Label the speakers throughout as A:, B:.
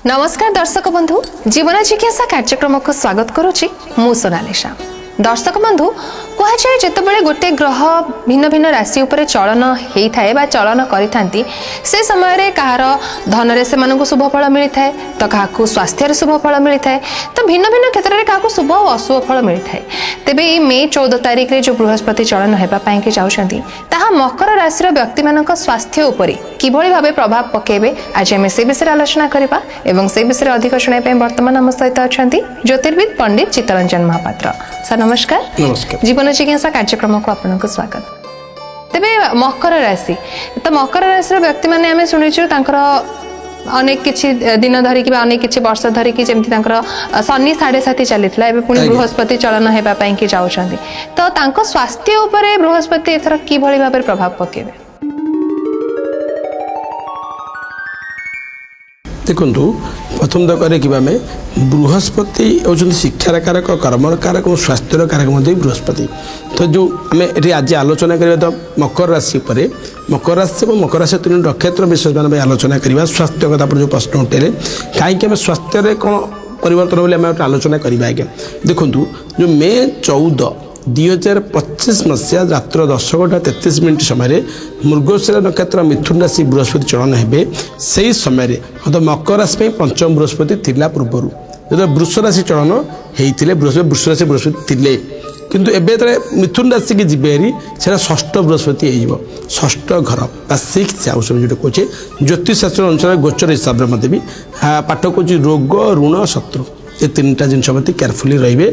A: नमस्कार दर्शक बंधु जीवन जिज्ञासा कार्यक्रम को स्वागत करुच्ची मु सोनालिशा। दर्शक बंधु कह जाए जितेबाला गोटे ग्रह भिन्न भिन्न राशि उपर चलन होता है बा चलन करि से समय कहार धन से शुभ फल मिलता है तो क्या स्वास्थ्य शुभ फल मिलता है तो भिन्न भिन्न क्षेत्र में क्या शुभ और अशुभ फल मिलता है। तेबे मे 14 तारिख रे जो बृहस्पति चलन होगापी जाऊँगी ताहा मकर राशि व्यक्ति मान स्वास्थ्य उपर किभली भावे प्रभाव पकेबे आज आम से विषय आलोचना करबा एवं से विषय अधिक शुणाई वर्तमान आम सहित अच्छा ज्योतिर्विद पंडित चित्तरंजन महापात्र। सर नमस्कार।
B: नमस्कार।
A: जीवन जिज्ञासा कार्यक्रम को आपनको स्वागत। तेबे मकर राशि तो मकर राशि व्यक्ति माने आमे सुनिछु तांकर अनेक किछि दिन धरिकी अनेक किछि वर्ष धरिकी जेमति तांकर शनि 7.5 चलीथिला एबे पुणी बृहस्पति चलन हेबा पई कि जाउछन्ती तो तांको स्वास्थ्य ऊपर बृहस्पति एथर की भली भाबे प्रभाव पकेबे।
B: देखु प्रथम दरकार कि बृहस्पति होती शिक्षार कारक कर्मर कारक और स्वास्थ्यर कारक बृहस्पति। तो जो आम ये आज आलोचना करिया तो मकर राशि पर मकर राशि और मकर राशि 3 नक्षत्र विशेष मान आलोचना करवा स्वास्थ्य कथा जो प्रश्न उठेले कहीं आम स्वास्थ्य कौन परिवर्तन बोले आम आलोचना करवा। आज्ञा देखु जो मे 14 2025 मसीहा रात्र 10:33 समय मृगशिरा नक्षत्र मिथुन राशि बृहस्पति चलन हे से समय तो मकर राशि पंचम बृहस्पति थिला पूर्वर जो वृष राशि चलन होते वृष राशि बृहस्पति थे किंतु एबे मिथुन राशि की जीवे से षष्ठ बृहस्पति हो षष्ठ घर बा 6th हाउस जो कहे ज्योतिष शास्त्र अनुसार गोचर हिसाब से भी पाठ कौच रोग ऋण शत्रु ये 3टा जिन प्रति केयरफुली रे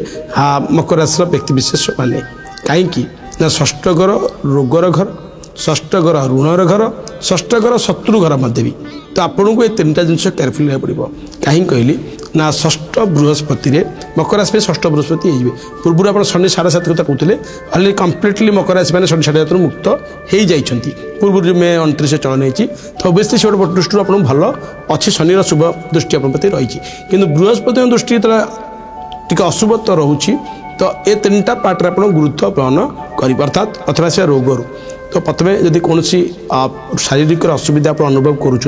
B: मकर राशि व्यक्ति विशेष माने कहीं षष्ठ घर रोगर घर षष्ठ घर ऋणर घर षष्ठ घर शत्रु घर मध्य भी तो आपन को ये 3टा जिन केयरफुली रहा पड़ो कहीं कहली ना षष्ठ बृहस्पति मकर राशि षष्ठ बृहस्पति हो पूर्व आप शनि 7.5 कथा कहते अलरेडी कम्प्लीटली मकर राशि मैंने शनि 7.5 मुक्त हो जाती पूर्व जो मे 29 चलन होती तो ओबियसली से गोटे दृष्टि आप भल अच्छे शनि शुभ दृष्टि आप प्रति रही कि बृहस्पति दृष्टि टी अशुभ तो रोचे तो ये 3टा पार्ट आप गुरुत्व प्रदान कर अर्थात अथवा से रोगरू तो प्रथम जदि कौन शारीरिक असुविधा आप अनुभव करुँच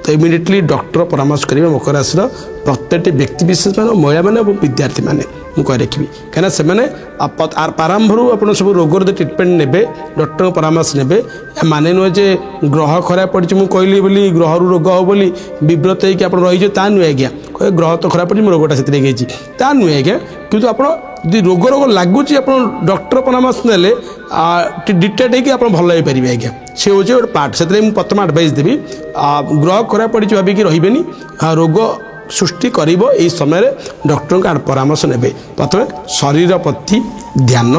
B: तो इमिडिएटली डॉक्टर परामर्श करेंगे मकर राशि प्रत्येक व्यक्ति विशेष मान महिला मैंने विद्यार्थी मैंने मुझे रखी कहीं से प्रारंभ आप सब रोगर ट्रिटमेंट ने डॉक्टर परामर्श ने माने नुहे जे ग्रह खराब पड़ी मुझे कहली बोली ग्रह रोग हो बोली विव्रत होकर रही नुहे आज्ञा कहे ग्रह तो खराब पड़ी रोगटा से ता नुहे आज्ञा किंतु आप रोग रोग लगुच डॉक्टर परामर्श ने डिटेक्ट होकर आप भल पारे आज्ञा से हूँ गोटे पार्ट से प्रथम एडवाइस देवी ग्रह खराब पड़ी भाविकी रही रोग सृष्टि करिबो एई समय डॉक्टर का परामर्श नेबे प्रथम शरीर प्रति ध्यान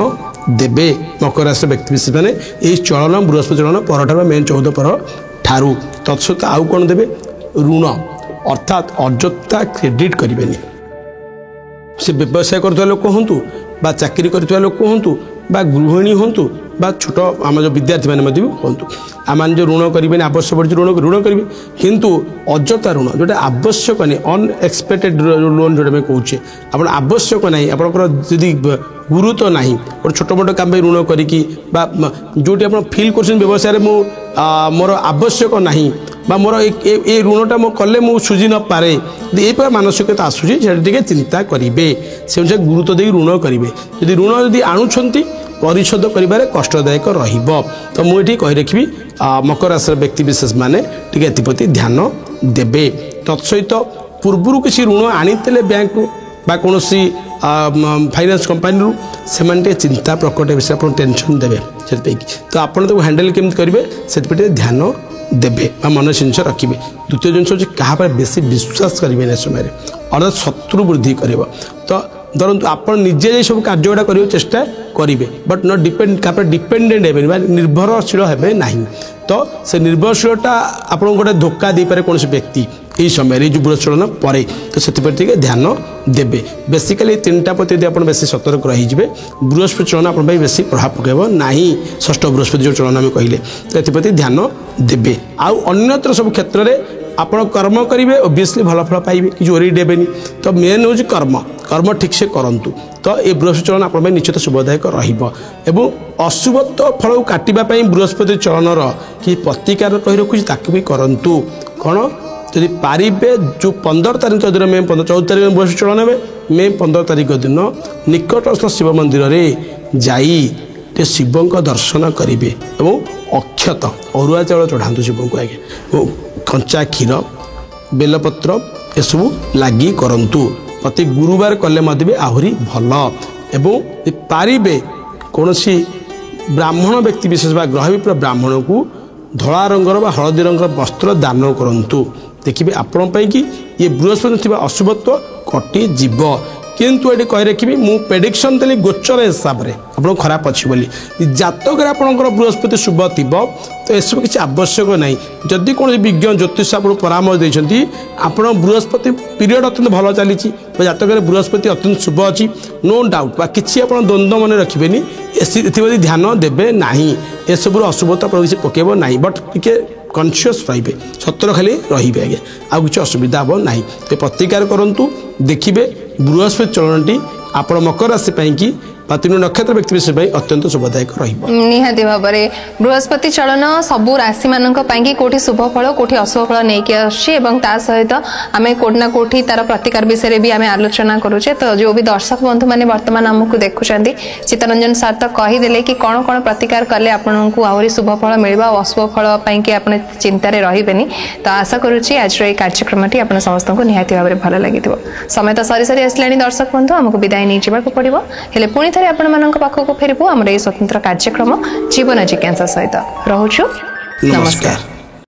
B: देबे मकर राशि व्यक्ति विशेष मैंने यही चलन बृहस्पति चलन पर मे 14 पर ठारू तत्सत आउ कौन देबे ऋण अर्थात अजोता क्रेडिट करें से व्यवसाय करता लोक हूँ बा चाकरी करता लोक हूँ बा गृहिणी हूँ बा छोट आम जो विद्यार्थी मैंने हूँ आम जो ऋण करेंगे आवश्यक पड़ी ऋण करेंगे किंतु अजता ऋण जोटा आवश्यक नहीं अनएक्सपेक्टेड लोन जोटा मैं कहे आप आवश्यक नहीं आपड़ी गुरुत्व ना गोटे छोट मोट काम ऋण करी जोटी आप फिल कर व्यवसाय मोर आवश्यक नहीं मोर ये ऋणटा मो कले मु सुझी न पारे ये मानसिकता आसूसी चिंता करेंगे से अनुसार गुरुत्व दे ऋण करेंगे जदि ऋण जदि आणुंट परिशोध कर कष्टदायक तो मुझे कही रखी मकर राशि व्यक्ति विशेष माने एप्रति ध्यान देवे तत्सहित पूर्वर किसी ऋण आनीते बैंक बा कौन फाइनेंस कंपनी से चिंता प्रकट विषय आप टेंशन देवे तो आप हैंडल केमती करेंगे से ध्यान देवे मन जिनस रखिए। द्वितीय जिन हूँ क्या बेसी विश्वास करेंगे समय अर्थात शत्रु वृद्धि कर तो धरतु आप निजे सब कार्य गुड़ा कर चेष्टा करेंगे बट नॉट डिपेंड क्या डिपेंडेंट हे निर्भरशील हे ना तो से निर्भरशीलता आप गोटे धोखा दे पारे कौन व्यक्ति यही समय जो बृहस्पति पर तो से ध्यान देवे बेसिकली 3टा प्रति यदि आप बेसी सतर्क रहीजे बृहस्पति चलन आप बेसी प्रभाव पकेब ना षष्ठ बृहस्पति जो चलन आम कहले तो एप्रति ध्यान देवे आउ अन्यत्र सब क्षेत्र में आप कर्म करेंगे ओबियसली भल फल पाइबे कि ओरी देवेनि तो मेन हूँ कर्म ठीक से करंतु तो ये बृहस्पति चलन आप निश्चित शुभदायक रही अशुभत्व फल काटापी बृहस्पति चलन कि प्रतिकार कही रखुची ताकि भी करंतु कौन ଯଦି ପାରିବେ ଯେଉଁ 15 ତାରିଖ ଦିନ ମେ 14 ତାରିଖ ବୃହସ୍ପତି ଚଳନ ହେବେ ମେ 15 ତାରିଖ ଦିନ ନିକଟସ୍ଥ ଶିବ ମନ୍ଦିରରେ ଯାଇ ଶିବଙ୍କ ଦର୍ଶନ କରିବେ ଏବଂ ଅକ୍ଷତ ଅରୁଆ ଚାଉଳ ଚଢ଼ାନ୍ତୁ ଶିବଙ୍କୁ ଆଜ୍ଞା ଏବଂ କଞ୍ଚା କ୍ଷୀର ବେଲପତ୍ର ଏସବୁ ଲାଗି କରନ୍ତୁ ପ୍ରତି ଗୁରୁବାର କଲେ ମଧ୍ୟ ବି ଆହୁରି ଭଲ ଏବଂ ପାରିବେ କୌଣସି ବ୍ରାହ୍ମଣ ବ୍ୟକ୍ତି ବିଶେଷ ବା ଗ୍ରହ ବିପ୍ର ବ୍ରାହ୍ମଣକୁ ଧଳା ରଙ୍ଗର ବା ହଳଦୀ ରଙ୍ଗର ବସ୍ତ୍ର ଦାନ କରନ୍ତୁ ଦେଖିବେ ଆପଣଙ୍କ ପାଇଁ କି ଇଏ ବୃହସ୍ପତି ଥିବା ଅଶୁଭତ୍ୱ କଟିଯିବ କିନ୍ତୁ ଏଠି କହି ରଖିବି ମୁଁ ପ୍ରେଡିକ୍ସନ୍ ଦେଲି ଗୋଚର ହିସାବରେ ଆପଣଙ୍କୁ ଖରାପ ଅଛି ବୋଲି ଜାତକରେ ଆପଣଙ୍କର ବୃହସ୍ପତି ଶୁଭ ଥିବ ତ ଏସବୁ କିଛି ଆବଶ୍ୟକ ନାହିଁ ଯଦି କୌଣସି ବିଜ୍ଞ ଜ୍ୟୋତିଷ ଆପଣଙ୍କୁ ପରାମର୍ଶ ଦେଇଛନ୍ତି ଆପଣ ବୃହସ୍ପତି ପିରିୟଡ଼ ଅତ୍ୟନ୍ତ ଭଲ ଚାଲିଛି ବା ଜାତକରେ ବୃହସ୍ପତି ଅତ୍ୟନ୍ତ ଶୁଭ ଅଛି ନୋ ଡାଉଟ୍ ବା କିଛି ଆପଣ ଦ୍ୱନ୍ଦ୍ୱ ମନେ ରଖିବେନି ଏଥିପ୍ରତି ଧ୍ୟାନ ଦେବେ ନାହିଁ ଏସବୁର ଅଶୁଭତା ଆପଣ କିଛି ପକାଇବ ନାହିଁ ବଟ୍ ଟିକେ କନସିୟସ୍ ରହିବେ ସତର ଖାଲି ରହିବେ ଆଜ୍ଞା ଆଉ କିଛି ଅସୁବିଧା ହେବ ନାହିଁ ତ ପ୍ରତିକାର କରନ୍ତୁ ଦେଖିବେ ବୃହସ୍ପତି ଚଳନଟି ଆପଣ ମକର ରାଶି ପାଇଁକି ବା 3 ନକ୍ଷତ୍ର ବ୍ୟକ୍ତି ବିଶେଷ ପାଇଁ ଅତ୍ୟନ୍ତ ଶୁଭଦାୟକ ରହିବ
A: ନିହାତି ଭାବରେ ବୃହସ୍ପତି ଚଳନ ସବୁ ରାଶି ମାନଙ୍କ ପାଇଁକି କୋଠି ଶୁଭ ଫଳ କୋଠି ଅଶୁଭ ଫଳ ନେଇକି ଆସୁଛି ଏବଂ ତା ସହିତ ଆମେ କୋଠି ନା କୋଠି ତାର ପ୍ରତିକାର ବିଷୟରେ ବି ଆମେ ଆଲୋଚନା କରୁଛେ ତ ଯୋଉ ବି ଦର୍ଶକ ବନ୍ଧୁ ମାନେ ବର୍ତ୍ତମାନ ଆମକୁ ଦେଖୁଛନ୍ତି ଚିତ୍ତରଞ୍ଜନ ସାର୍ ତ କହିଦେଲେ କି କଣ କଣ ପ୍ରତିକାର କଲେ ଆପଣଙ୍କୁ ଆହୁରି ଶୁଭ ଫଳ ମିଳିବ ଆଉ ଅଶୁଭ ଫଳ ପାଇଁକି ଆପଣ ଚିନ୍ତାରେ ରହିବେନି ତ ଆଶା କରୁଛି ଆଜିର এই କାର୍ଯ୍ୟକ୍ରମଟି ଆପଣ ସମସ୍ତଙ୍କୁ ନିହାତି ଭାବରେ ଭଲ ଲାଗିଥିବ ସମୟ ତ ସରି ସରି ଆସିଲାଣି ଦର୍ଶକ ବନ୍ଧୁ ଆମକୁ ବିଦାୟ ନେଇ ଯିବାକୁ ପଡ଼ିବ ହେଲେ ପୁଣି ଆପଣମାନଙ୍କ ପାଖକୁ ଫେରିବୁ ଆମର ଏହି ସ୍ୱତନ୍ତ୍ର କାର୍ଯ୍ୟକ୍ରମ ଜୀବନ ଜିଜ୍ଞାସା ସହିତ ରହୁଛୁ ନମସ୍କାର।